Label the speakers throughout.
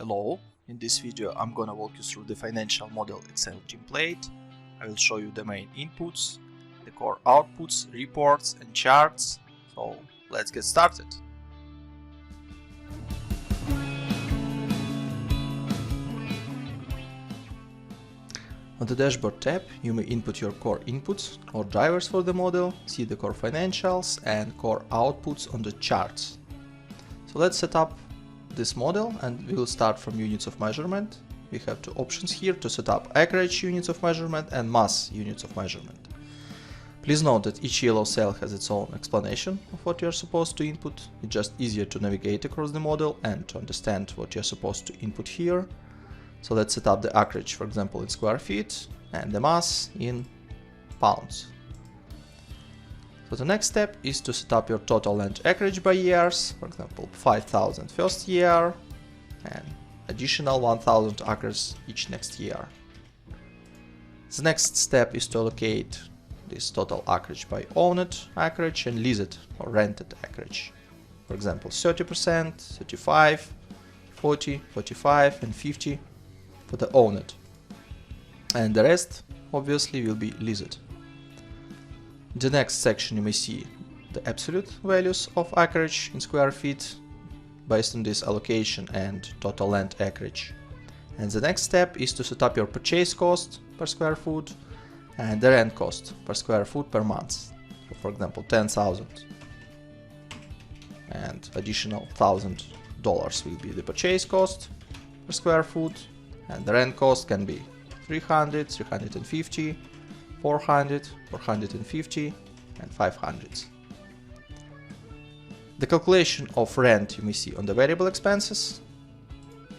Speaker 1: Hello, in this video I'm gonna walk you through the financial model Excel template. I will show you the main inputs, the core outputs, reports and charts. So let's get started. On the dashboard tab, you may input your core inputs or drivers for the model, see the core financials and core outputs on the charts. So let's set up this model and we will start from units of measurement. We have two options here to set up acreage units of measurement and mass units of measurement. Please note that each yellow cell has its own explanation of what you are supposed to input. It's just easier to navigate across the model and to understand what you are supposed to input here. So let's set up the acreage, for example, in square feet and the mass in pounds. So the next step is to set up your total land acreage by years, for example 5,000 first year and additional 1,000 acres each next year. The next step is to allocate this total acreage by owned acreage and leased or rented acreage. For example 30%, 35, 40, 45 and 50 for the owned. And the rest obviously will be leased. In the next section you may see the absolute values of acreage in square feet based on this allocation and total land acreage. And the next step is to set up your purchase cost per square foot and the rent cost per square foot per month. So for example 10,000 and additional $1,000 will be the purchase cost per square foot, and the rent cost can be 300, 350, 400, 450 and 500. The calculation of rent you may see on the variable expenses,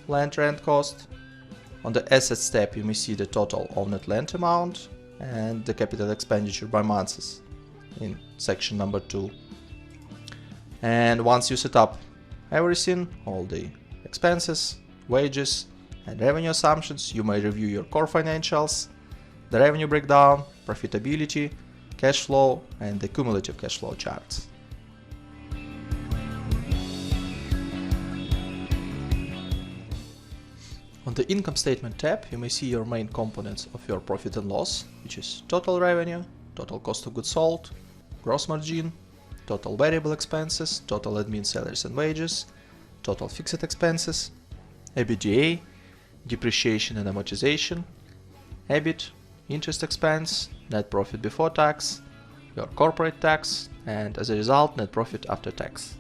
Speaker 1: land rent cost. On the assets tab you may see the total owned land amount and the capital expenditure by months in section number 2. And once you set up everything, all the expenses, wages and revenue assumptions, you may review your core financials, the revenue breakdown, profitability, cash flow and the cumulative cash flow charts. On the income statement tab you may see your main components of your profit and loss, which is total revenue, total cost of goods sold, gross margin, total variable expenses, total admin salaries and wages, total fixed expenses, EBITDA, depreciation and amortization, EBIT, interest expense, net profit before tax, your corporate tax, and as a result net profit after tax.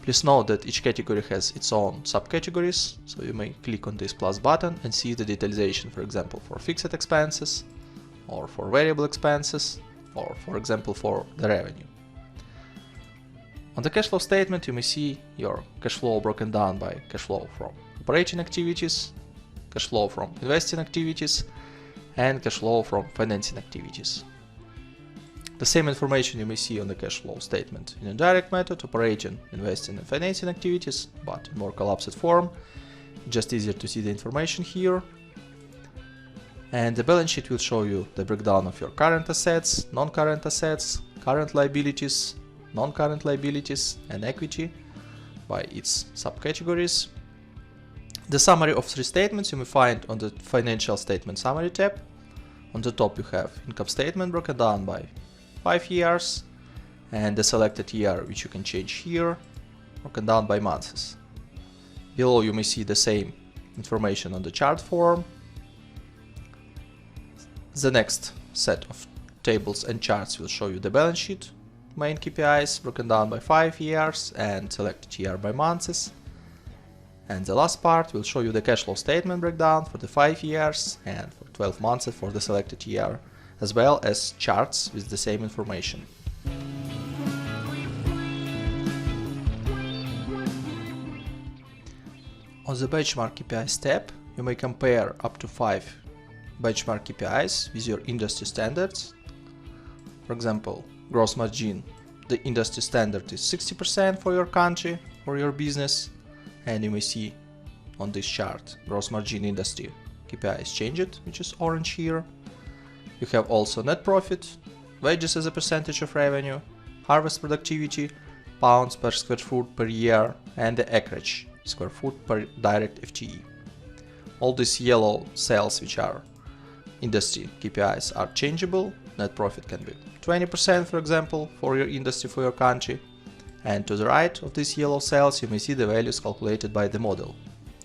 Speaker 1: Please note that each category has its own subcategories, so you may click on this plus button and see the detalization, for example for fixed expenses, or for variable expenses, or for example for the revenue. On the cash flow statement you may see your cash flow broken down by cash flow from operating activities, cash flow from investing activities, and cash flow from financing activities. The same information you may see on the cash flow statement in a direct method, operating, investing and financing activities, but in more collapsed form, just easier to see the information here. And the balance sheet will show you the breakdown of your current assets, non-current assets, current liabilities, non-current liabilities and equity by its subcategories. The summary of 3 statements you may find on the Financial Statement Summary tab. On the top you have income statement broken down by 5 years and the selected year, which you can change here, broken down by months. Below you may see the same information on the chart form. The next set of tables and charts will show you the balance sheet, main KPIs broken down by 5 years and selected year by months. And the last part will show you the cash flow statement breakdown for the 5 years and for 12 months for the selected year, as well as charts with the same information. On the benchmark KPIs tab, you may compare up to 5 benchmark KPIs with your industry standards. For example, gross margin, the industry standard is 60% for your country or your business. And you may see on this chart gross margin industry KPI is changed, which is orange here. You have also net profit, wages as a percentage of revenue, harvest productivity, pounds per square foot per year, and the acreage square foot per direct FTE. All these yellow cells, which are industry KPIs, are changeable. Net profit can be 20%, for example, for your industry, for your country. And to the right of these yellow cells, you may see the values calculated by the model,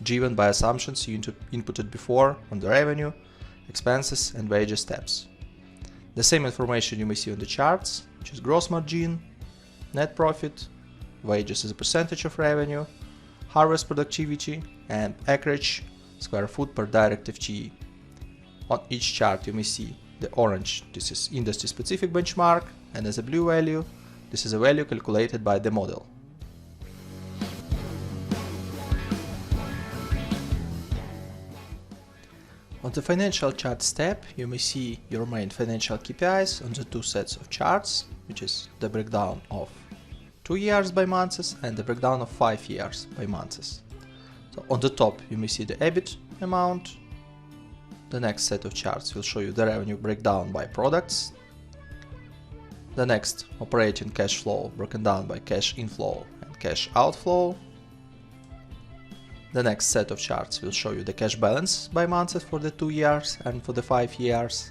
Speaker 1: driven by assumptions you inputted before on the revenue, expenses, and wages steps. The same information you may see on the charts, which is gross margin, net profit, wages as a percentage of revenue, harvest productivity, and acreage square foot per direct FTE. On each chart you may see the orange, this is industry specific benchmark, and as a blue value, this is a value calculated by the model. On the financial charts tab, you may see your main financial KPIs on the two sets of charts, which is the breakdown of 2 years by months and the breakdown of 5 years by months. So on the top you may see the EBIT amount. The next set of charts will show you the revenue breakdown by products. The next, operating cash flow broken down by cash inflow and cash outflow. The next set of charts will show you the cash balance by months for the 2 years and for the 5 years.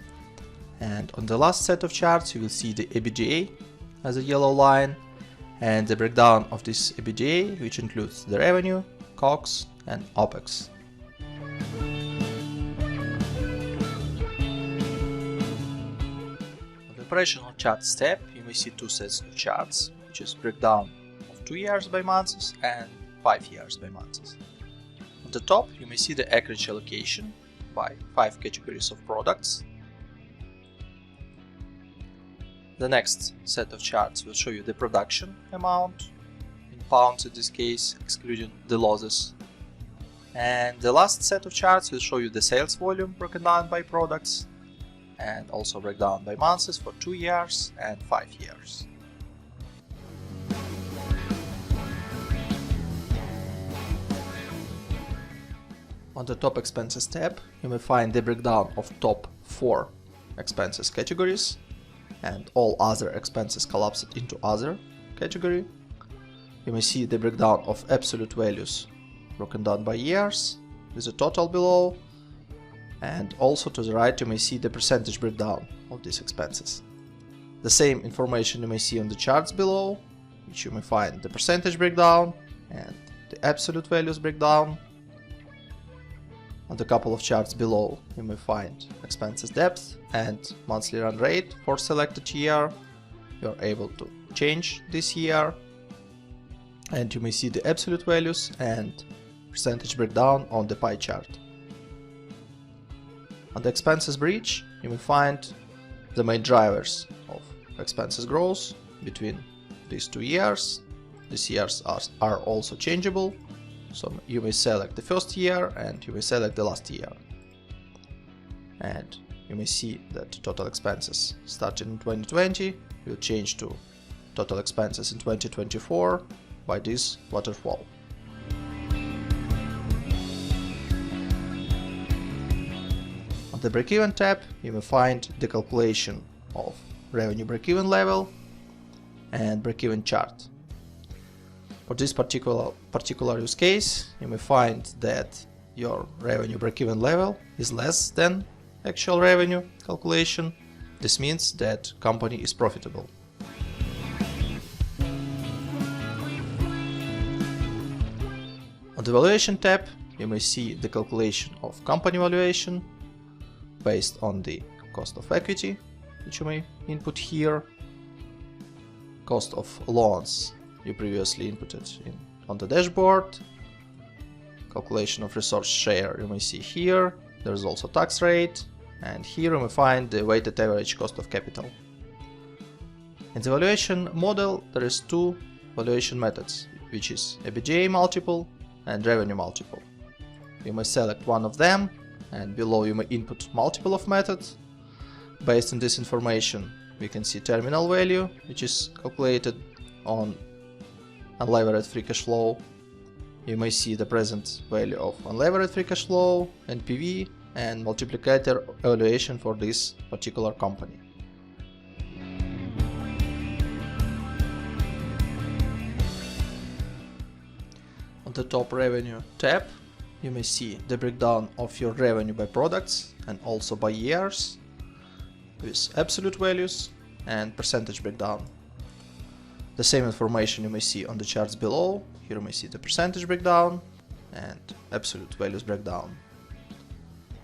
Speaker 1: And on the last set of charts you will see the EBITDA as a yellow line and the breakdown of this EBITDA, which includes the revenue, COGS and OPEX. On the operational charts tab you may see two sets of charts, which is breakdown of 2 years by months and 5 years by months. On the top you may see the acreage allocation by 5 categories of products. The next set of charts will show you the production amount, in pounds in this case, excluding the losses. And the last set of charts will show you the sales volume broken down by products and also breakdown by months for 2 years and 5 years. On the top expenses tab, you may find the breakdown of top 4 expenses categories and all other expenses collapsed into other category. You may see the breakdown of absolute values broken down by years with a total below, and also to the right you may see the percentage breakdown of these expenses. The same information you may see on the charts below, which you may find the percentage breakdown and the absolute values breakdown. On the couple of charts below you may find expenses depth and monthly run rate for selected year. You are able to change this year, and you may see the absolute values and percentage breakdown on the pie chart. On the expenses bridge you may find the main drivers of expenses growth between these 2 years. These years are also changeable. So you may select the first year and you may select the last year. And you may see that total expenses starting in 2020 will change to total expenses in 2024 by this waterfall. On the break-even tab you may find the calculation of revenue break-even level and break-even chart. For this particular use case, you may find that your revenue break-even level is less than actual revenue calculation. This means that company is profitable. On the valuation tab, you may see the calculation of company valuation based on the cost of equity, which you may input here, cost of loans you previously inputted on the dashboard, calculation of resource share you may see here, there is also tax rate, and here you may find the weighted average cost of capital. In the valuation model there is 2 valuation methods, which is EBITDA multiple and revenue multiple. You may select one of them, and below you may input multiple of methods. Based on this information we can see terminal value, which is calculated on unlevered free cash flow. You may see the present value of unlevered free cash flow, NPV, and multiplicator evaluation for this particular company. On the top revenue tab, you may see the breakdown of your revenue by products and also by years with absolute values and percentage breakdown. The same information you may see on the charts below. Here you may see the percentage breakdown and absolute values breakdown.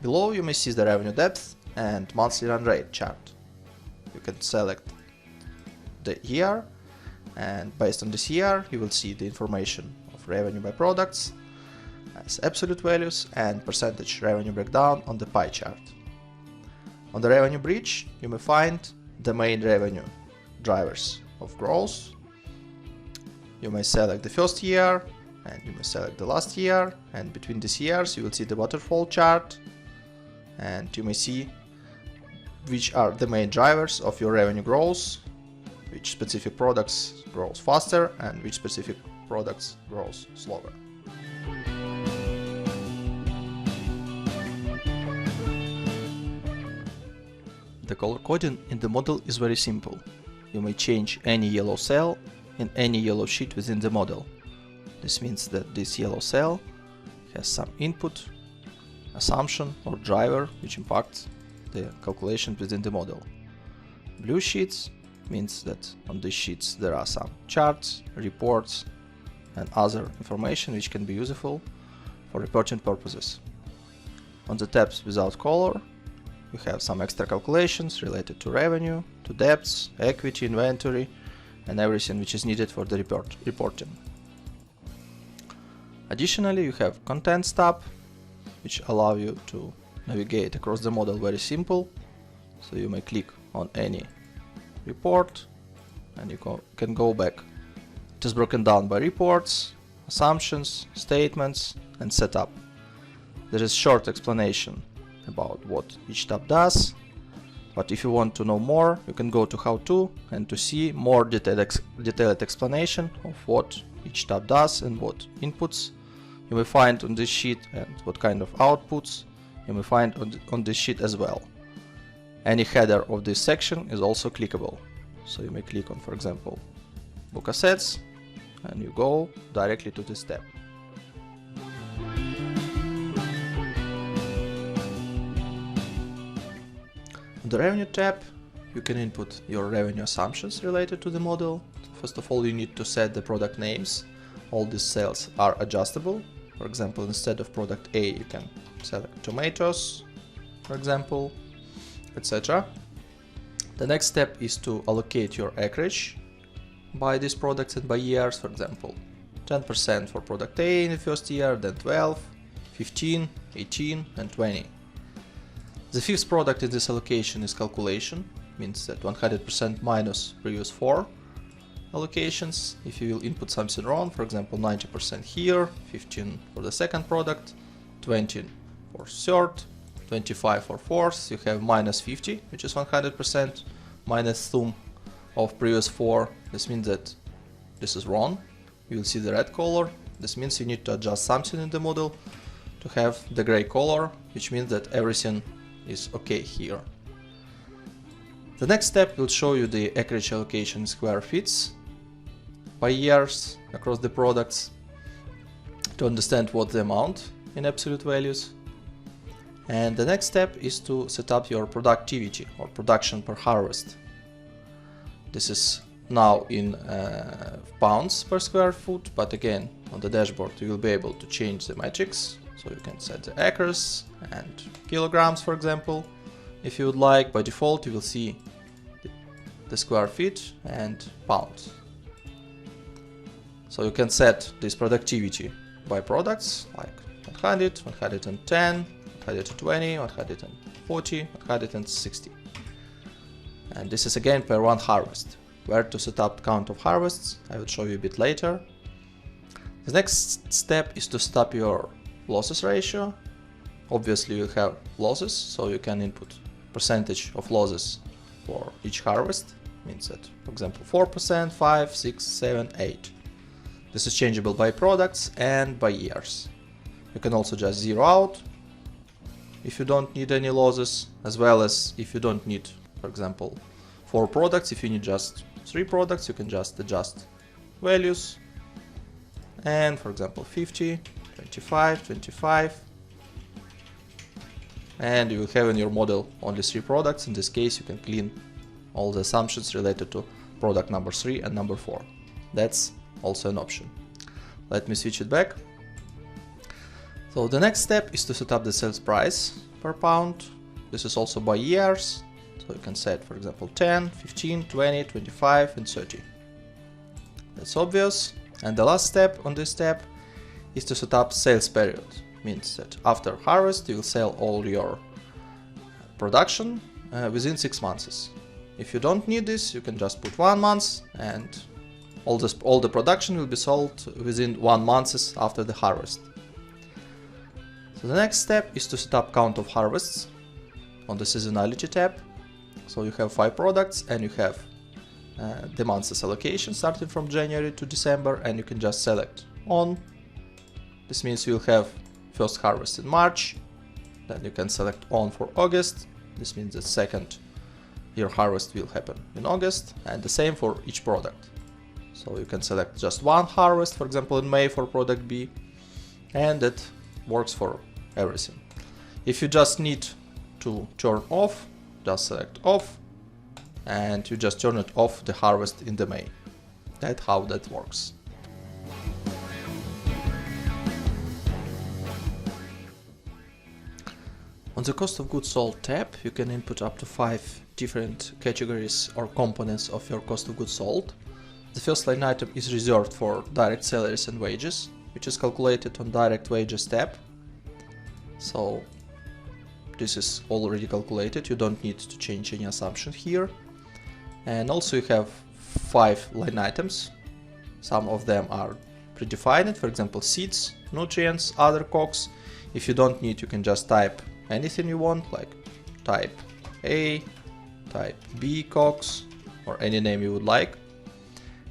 Speaker 1: Below you may see the revenue depth and monthly run rate chart. You can select the year, and based on this year you will see the information of revenue by products as absolute values and percentage revenue breakdown on the pie chart. On the revenue bridge you may find the main revenue drivers of growth. You may select the first year and you may select the last year, and between these years you will see the waterfall chart, and you may see which are the main drivers of your revenue growth, which specific products grows faster and which specific products grows slower. The color coding in the model is very simple. You may change any yellow cell in any yellow sheet within the model. This means that this yellow cell has some input, assumption or driver which impacts the calculation within the model. Blue sheets means that on these sheets there are some charts, reports and other information which can be useful for reporting purposes. On the tabs without color you have some extra calculations related to revenue, to debts, equity, inventory and everything which is needed for the reporting. Additionally, you have Contents tab, which allow you to navigate across the model very simple. So you may click on any report and you can go back. It is broken down by reports, assumptions, statements and setup. There is short explanation about what each tab does, but if you want to know more, you can go to How To and to see more detailed explanation of what each tab does and what inputs you may find on this sheet and what kind of outputs you may find on this sheet as well. Any header of this section is also clickable. So you may click on, for example, Book Assets and you go directly to this tab. On the Revenue tab, you can input your revenue assumptions related to the model. First of all, you need to set the product names. All these cells are adjustable. For example, instead of product A, you can select tomatoes, for example, etc. The next step is to allocate your acreage by these products and by years. For example, 10% for product A in the first year, then 12, 15, 18 and 20. The fifth product in this allocation is calculation, means that 100% minus previous 4 allocations. If you will input something wrong, for example 90% here, 15 for the second product, 20 for third, 25 for fourth, you have minus 50, which is 100% minus sum of previous 4. This means that this is wrong. You will see the red color. This means you need to adjust something in the model to have the gray color, which means that everything is okay here. The next step will show you the acreage allocation in square feet by years across the products to understand what the amount in absolute values. And the next step is to set up your productivity or production per harvest. This is now in pounds per square foot, but again on the dashboard you will be able to change the metrics. So you can set the acres and kilograms, for example, if you would like. By default you will see the square feet and pounds. So you can set this productivity by products like 100, 110, 120, 140, 160. And this is again per one harvest. Where to set up count of harvests, I will show you a bit later. The next step is to set up your losses ratio. Obviously you have losses, so you can input percentage of losses for each harvest. Means that, for example, 4%, 5, 6, 7, 8. This is changeable by products and by years. You can also just zero out if you don't need any losses, as well as if you don't need, for example, 4 products. If you need just 3 products, you can just adjust values and for example 50, 25, 25, and you will have in your model only 3 products. In this case you can clean all the assumptions related to product number 3 and number 4. That's also an option. Let me switch it back. So the next step is to set up the sales price per pound. This is also by years, so you can set for example 10, 15, 20, 25 and 30. That's obvious. And the last step on this step is to set up sales period. Means that after harvest you will sell all your production within 6 months. If you don't need this, you can just put 1 month and all the production will be sold within 1 month after the harvest. So the next step is to set up count of harvests on the seasonality tab. So you have 5 products and you have the months allocation starting from January to December, and you can just select on. This means you'll have first harvest in March, then you can select on for August. This means the second year harvest will happen in August, and the same for each product. So you can select just 1 harvest, for example in May for product B, and that works for everything. If you just need to turn off, just select off, and you just turn it off the harvest in the May. That's how that works. On the cost of goods sold tab, you can input up to 5 different categories or components of your cost of goods sold. The first line item is reserved for direct salaries and wages, which is calculated on direct wages tab. So this is already calculated, you don't need to change any assumption here. And also you have 5 line items. Some of them are predefined, for example seeds, nutrients, other COGS. If you don't need, you can just type anything you want, like type A, type B COGS, or any name you would like.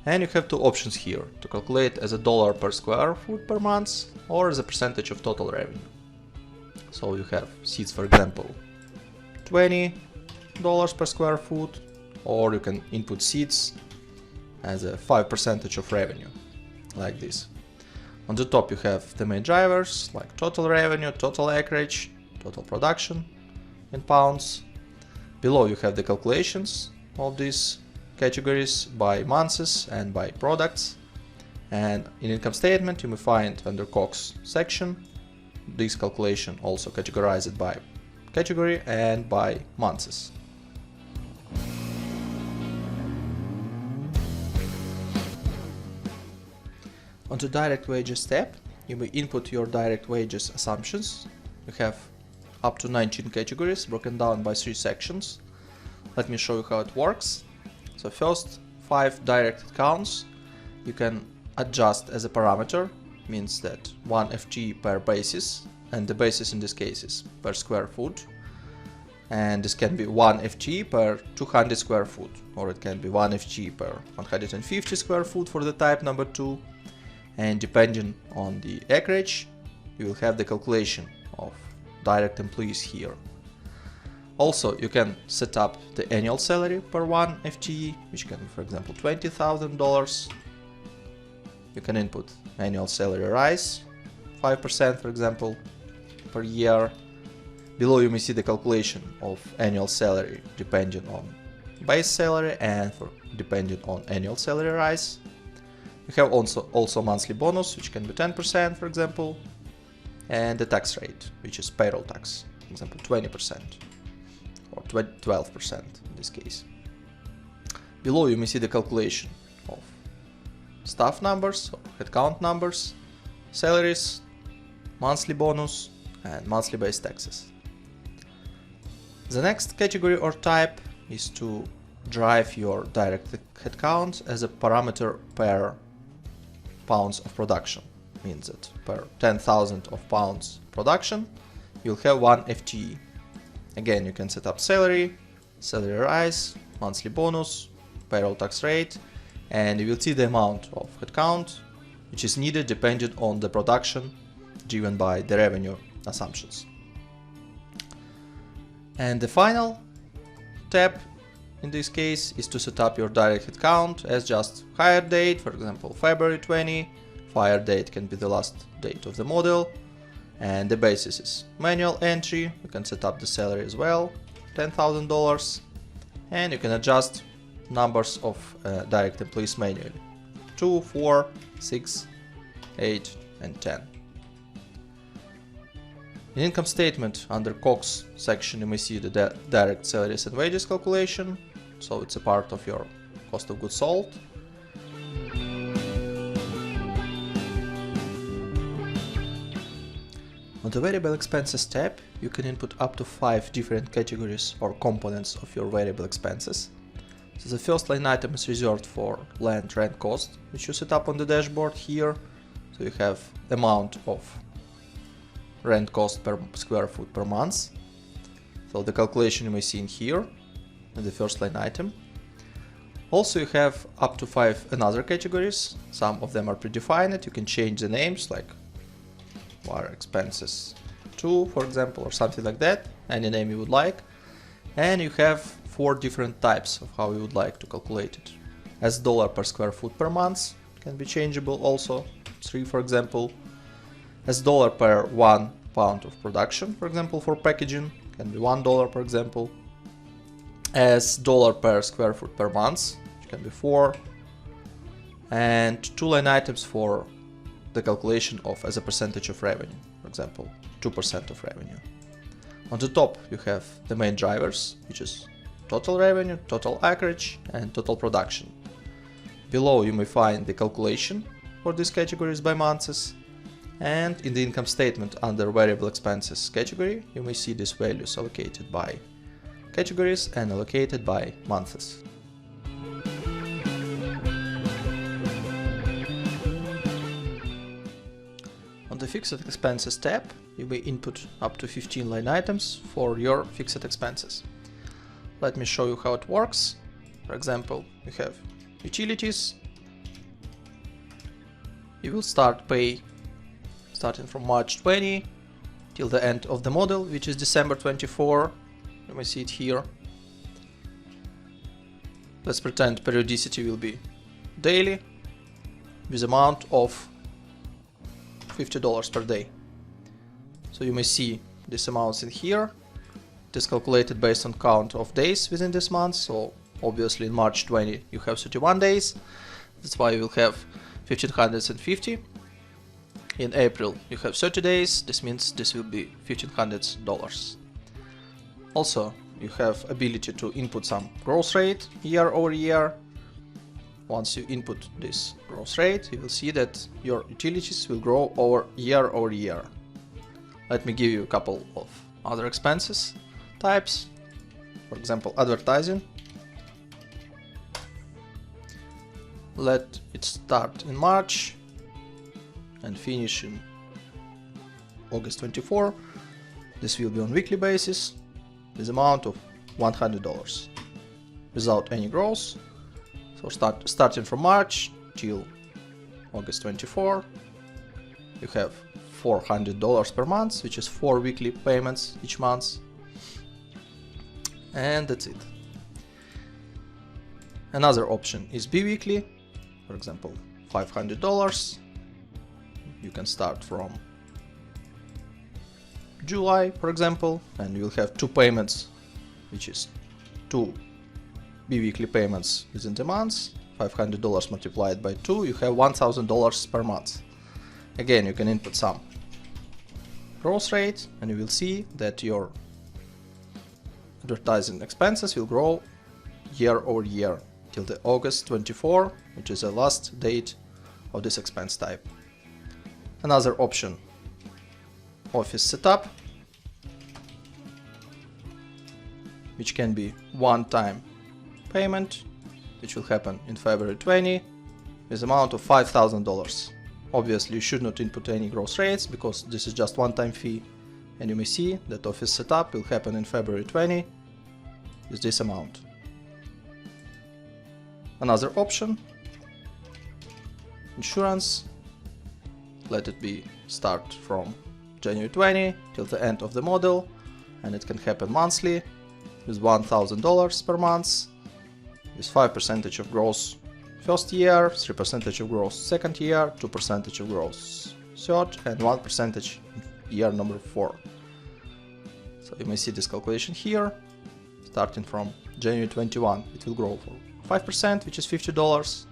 Speaker 1: And you have 2 options here, to calculate as a dollar per square foot per month or as a percentage of total revenue. So you have seeds, for example, $20 per square foot, or you can input seeds as a 5% of revenue, like this. On the top you have the main drivers, like total revenue, total acreage, total production in pounds. Below you have the calculations of these categories by months and by products. And in income statement you may find under COGS section this calculation also categorized by category and by months. On the direct wages tab, you may input your direct wages assumptions. You have up to 19 categories broken down by 3 sections. Let me show you how it works. So first 5 direct headcounts you can adjust as a parameter, means that 1 FTE per basis, and the basis in this case is per square foot. And this can be 1 FTE per 200 square foot, or it can be 1 FTE per 150 square foot for the type number 2. And depending on the acreage, you will have the calculation of direct employees here. Also, you can set up the annual salary per 1 FTE, which can be, for example, $20,000. You can input annual salary rise, 5% for example, per year. Below you may see the calculation of annual salary depending on base salary and depending on annual salary rise. You have also monthly bonus, which can be 10% for example, and the tax rate, which is payroll tax, for example 20% or 12% in this case. Below you may see the calculation of staff numbers or headcount numbers, salaries, monthly bonus and monthly base taxes. The next category or type is to drive your direct headcount as a parameter per pounds of production. Means that per 10,000 of pounds production you'll have 1 FTE. Again, you can set up salary, salary rise, monthly bonus, payroll tax rate, and you will see the amount of headcount which is needed depending on the production driven by the revenue assumptions. And the final tab in this case is to set up your direct headcount as just hire date, for example February 20, fire date can be the last date of the model, and the basis is manual entry. You can set up the salary as well, $10,000, and you can adjust numbers of direct employees manually, 2, 4, 6, 8, and 10. In income statement, under COGS section, you may see the direct salaries and wages calculation, so it's a part of your cost of goods sold. On the variable expenses tab, you can input up to 5 different categories or components of your variable expenses. So the first line item is reserved for land rent cost, which you set up on the dashboard here. So you have amount of rent cost per square foot per month. So the calculation you may see in here, in the first line item. Also you have up to 5 another categories. Some of them are predefined. You can change the names, like wire expenses 2, for example, or something like that, any name you would like. And you have 4 different types of how you would like to calculate it. As dollar per square foot per month can be changeable also, 3 for example. As dollar per 1 pound of production, for example, for packaging, can be $1 per example. As dollar per square foot per month, which can be 4. And 2 line items for the calculation of as a percentage of revenue, for example, 2% of revenue. On the top you have the main drivers, which is total revenue, total acreage, and total production. Below you may find the calculation for these categories by months, and in the income statement under variable expenses category you may see these values allocated by categories and allocated by months. On the fixed expenses tab, you may input up to 15 line items for your fixed expenses. Let me show you how it works. For example, you have utilities. You will start pay starting from March 20 till the end of the model, which is December 24. You may see it here. Let's pretend periodicity will be daily with amount of $50 per day. So you may see these amounts in here. It is calculated based on count of days within this month. So obviously in March 20 you have 31 days. That's why you will have 1550. In April you have 30 days. This means this will be $1500. Also you have ability to input some growth rate year over year. Once you input this growth rate, you will see that your utilities will grow over year. Let me give you a couple of other expenses types. For example, advertising. Let it start in March and finish in August 24. This will be on weekly basis with amount of $100 without any growth. So starting from March till August 24, you have $400 per month, which is 4 weekly payments each month. And that's it. Another option is bi-weekly, for example, $500. You can start from July, for example, and you'll have 2 payments, which is 2 bi-weekly payments within the month. $500 multiplied by 2, you have $1,000 per month. Again, you can input some growth rate and you will see that your advertising expenses will grow year over year till the August 24, which is the last date of this expense type. Another option, office setup, which can be one-time payment, which will happen in February 20 with amount of $5,000. Obviously you should not input any growth rates because this is just one-time fee, and you may see that office setup will happen in February 20 with this amount. Another option, insurance, let it be start from January 20 till the end of the model, and it can happen monthly with $1,000 per month with 5% of gross first year, 3% of growth second year, 2% of growth third, and 1% year number 4. So you may see this calculation here. Starting from January 21, it will grow for 5%, which is $50.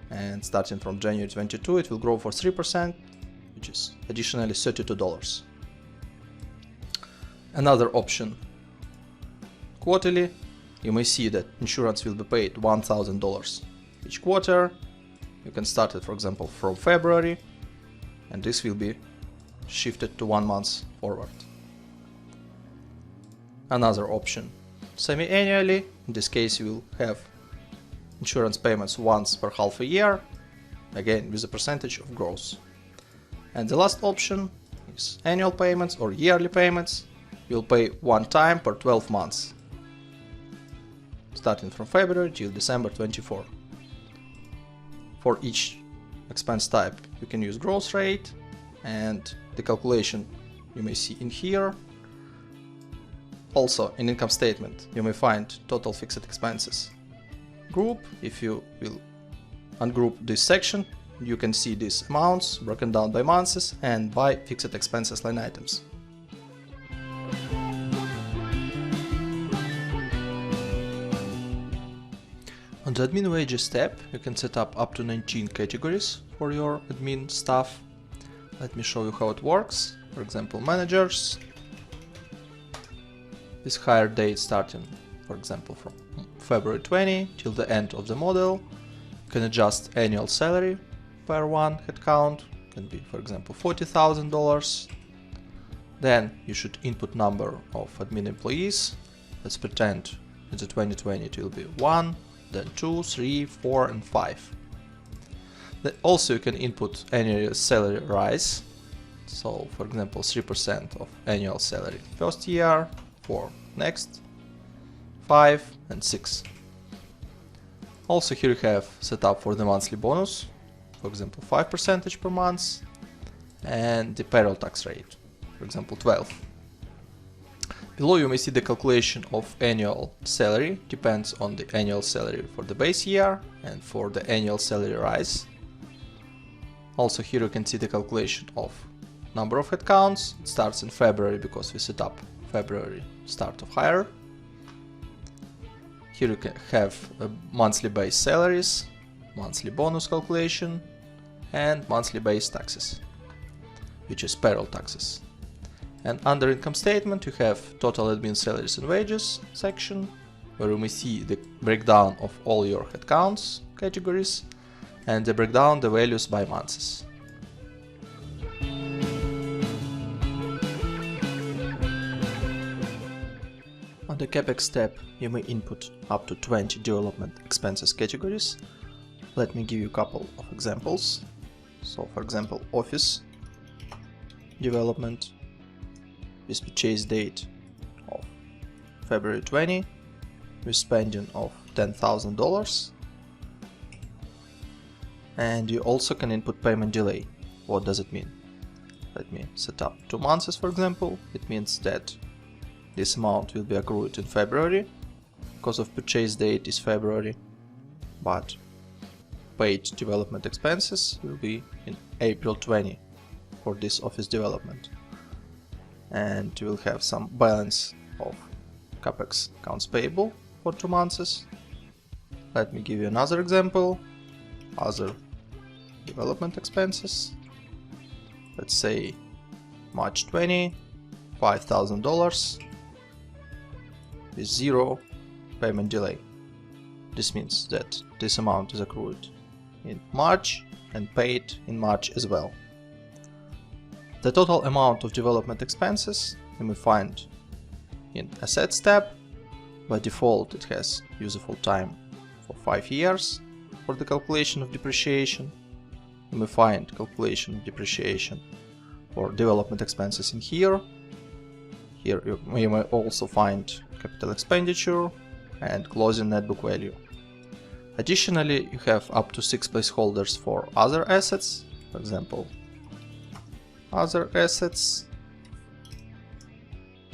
Speaker 1: And starting from January 22, it will grow for 3%, which is additionally $32. Another option, quarterly. You may see that insurance will be paid $1,000 each quarter. You can start it, for example, from February, and this will be shifted to 1 month forward. Another option, semi-annually. In this case, you will have insurance payments once per half a year, again with a percentage of growth. And the last option is annual payments or yearly payments. You'll pay one time per 12 months, starting from February till December 24. For each expense type, you can use growth rate, and the calculation you may see in here. Also, in income statement, you may find total fixed expenses group. If you will ungroup this section, you can see these amounts broken down by months and by fixed expenses line items. On the admin wages tab, you can set up to 19 categories for your admin staff. Let me show you how it works. For example, managers, this hire date starting, for example, from February 20 till the end of the model. You can adjust annual salary per one headcount, can be, for example, $40,000. Then you should input number of admin employees. Let's pretend in the 2020 it will be 1, then 2, 3, 4, and 5. Then also you can input annual salary rise. So, for example, 3% of annual salary first year, 4 next, 5 and 6. Also here you have set up for the monthly bonus, for example 5% per month, and the payroll tax rate, for example 12. Below you may see the calculation of annual salary, depends on the annual salary for the base year and for the annual salary rise. Also here you can see the calculation of number of headcounts. It starts in February because we set up February start of hire. Here you can have monthly base salaries, monthly bonus calculation, and monthly base taxes, which is payroll taxes. And under income statement you have total admin salaries and wages section, where you may see the breakdown of all your headcounts categories and the breakdown the values by months. On the CAPEX tab, you may input up to 20 development expenses categories. Let me give you a couple of examples. So, for example, office development with purchase date of February 20, with spending of $10,000. And you also can input payment delay. What does it mean? Let me set up 2 months, for example. It means that this amount will be accrued in February, because of purchase date is February, but paid development expenses will be in April 20 for this office development. And you will have some balance of CAPEX accounts payable for 2 months. Let me give you another example. Other development expenses. Let's say March 20, $5,000 with 0 payment delay. This means that this amount is accrued in March and paid in March as well. The total amount of development expenses you may find in Assets tab. By default it has useful time for 5 years for the calculation of depreciation. You may find calculation of depreciation for development expenses in here. Here you may also find capital expenditure and closing net book value. Additionally, you have up to 6 placeholders for other assets. For example, other assets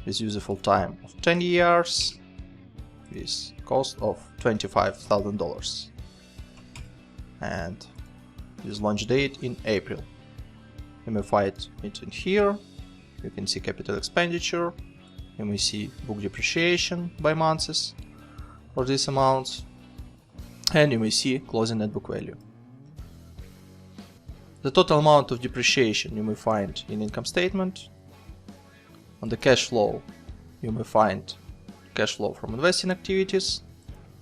Speaker 1: with useful time of 10 years with cost of $25,000. and with launch date in April. You may find it in here. You can see capital expenditure. You may see book depreciation by months for these amounts, and you may see closing net book value. The total amount of depreciation you may find in income statement. On the cash flow, you may find cash flow from investing activities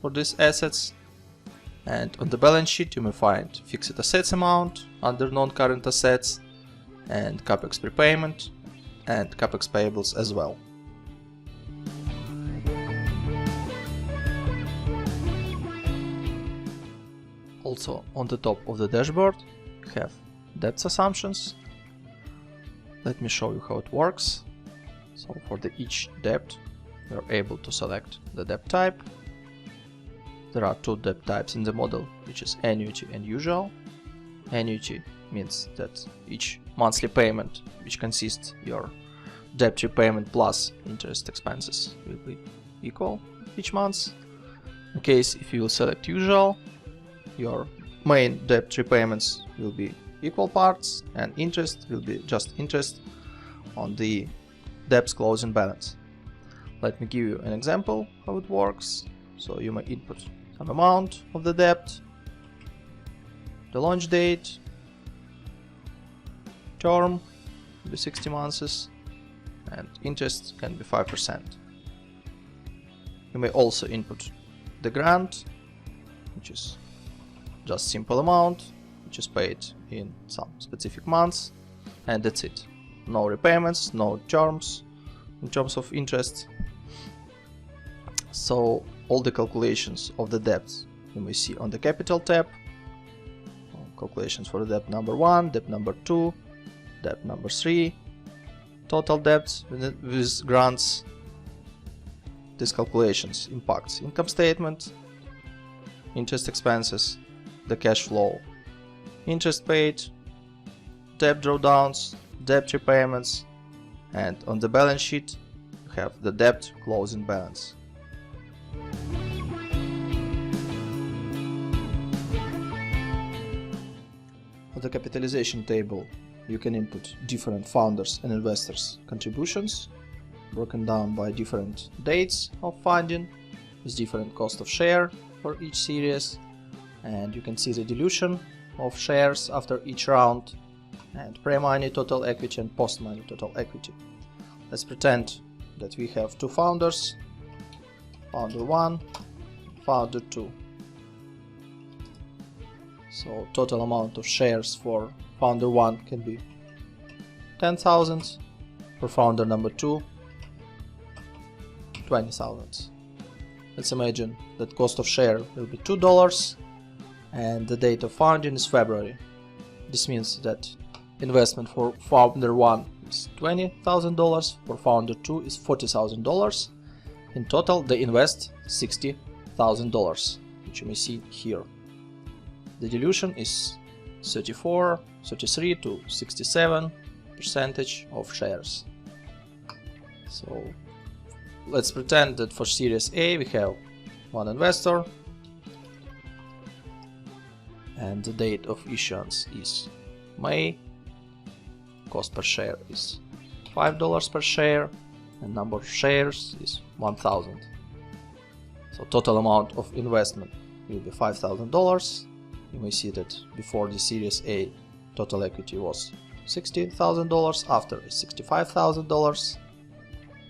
Speaker 1: for these assets, and on the balance sheet you may find fixed assets amount under non-current assets, and capex prepayment, and capex payables as well. Also on the top of the dashboard you have debt assumptions. Let me show you how it works. So for each debt we are able to select the debt type. There are two debt types in the model, which is annuity and usual. Annuity means that each monthly payment, which consists your debt repayment plus interest expenses, will be equal each month. In case if you will select usual, your main debt repayments will be equal parts, and interest will be just interest on the debt's closing balance. Let me give you an example how it works. So you may input some amount of the debt, the launch date, term will be 60 months, and interest can be 5%. You may also input the grant, which is just simple amount which is paid in some specific months, and that's it. No repayments, no terms in terms of interest. So all the calculations of the debts you may see on the capital tab. Calculations for debt number 1, debt number 2, debt number 3, total debts with grants. These calculations impacts income statement, interest expenses, the cash flow, interest paid, debt drawdowns, debt repayments, and on the balance sheet you have the debt closing balance. For the capitalization table you can input different founders and investors contributions, broken down by different dates of funding with different cost of share for each series, and you can see the dilution of shares after each round, and pre-money total equity and post-money total equity. Let's pretend that we have two founders, founder 1, founder 2. So total amount of shares for founder 1 can be 10,000, for founder number 2 20,000. Let's imagine that cost of share will be $2 and the date of founding is February. This means that investment for founder 1 is $20,000, for founder 2 is $40,000. In total they invest $60,000, which you may see here. The dilution is 33 to 67% of shares. So let's pretend that for Series A we have one investor and the date of issuance is May. Cost per share is $5 per share and number of shares is 1,000. So total amount of investment will be $5,000. You may see that before the Series A total equity was $60,000, after is $65,000,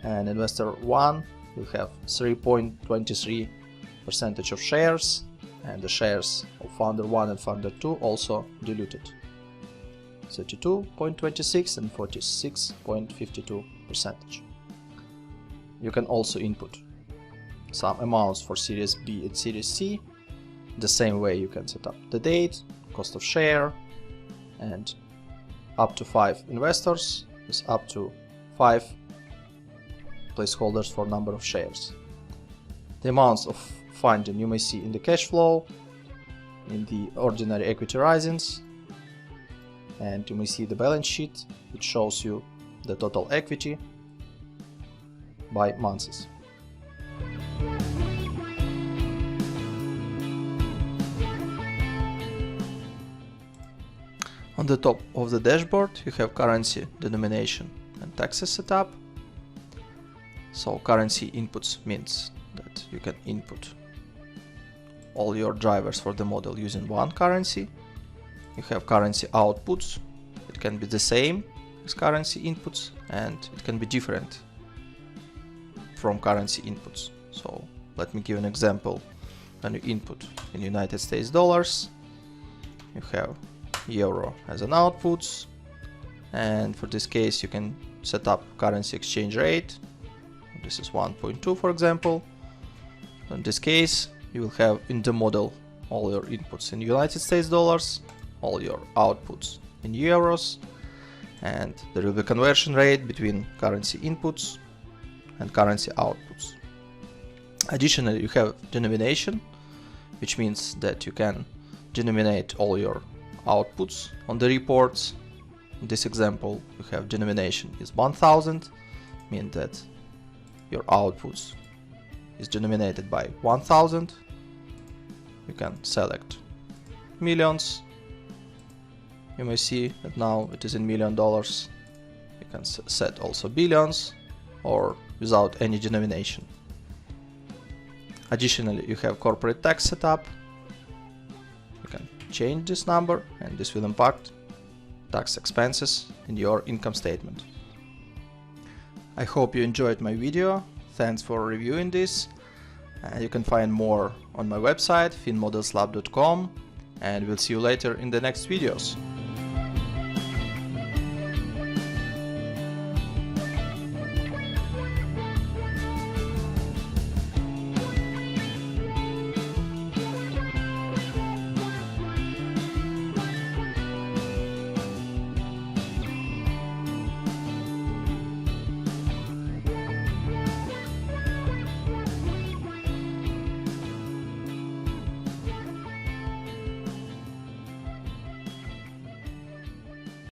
Speaker 1: and investor 1 will have 3.23% of shares, and the shares of founder 1 and founder 2 also diluted, 32.26 and 46.52%. You can also input some amounts for Series B and Series C. The same way you can set up the date, cost of share, and up to 5 investors is up to 5 placeholders for number of shares. The amounts of funding you may see in the cash flow, in the ordinary equity risings, and you may see the balance sheet, which shows you the total equity by months. On the top of the dashboard you have currency denomination and taxes setup. So currency inputs means that you can input all your drivers for the model using one currency. You have currency outputs. It can be the same as currency inputs and it can be different from currency inputs. So let me give an example. When you input in United States dollars, you have euro as an output, and for this case you can set up currency exchange rate. This is 1.2 for example. In this case you will have in the model all your inputs in United States dollars, all your outputs in euros, and there will be conversion rate between currency inputs and currency outputs. Additionally, you have denomination, which means that you can denominate all your outputs on the reports. In this example, you have denomination is 1000, means that your outputs is denominated by 1000. You can select millions. You may see that now it is in $1 million. You can set also billions or without any denomination. Additionally, you have corporate tax setup. You can change this number and this will impact tax expenses in your income statement. I hope you enjoyed my video. Thanks for reviewing this. You can find more on my website finmodelslab.com, and we'll see you later in the next videos.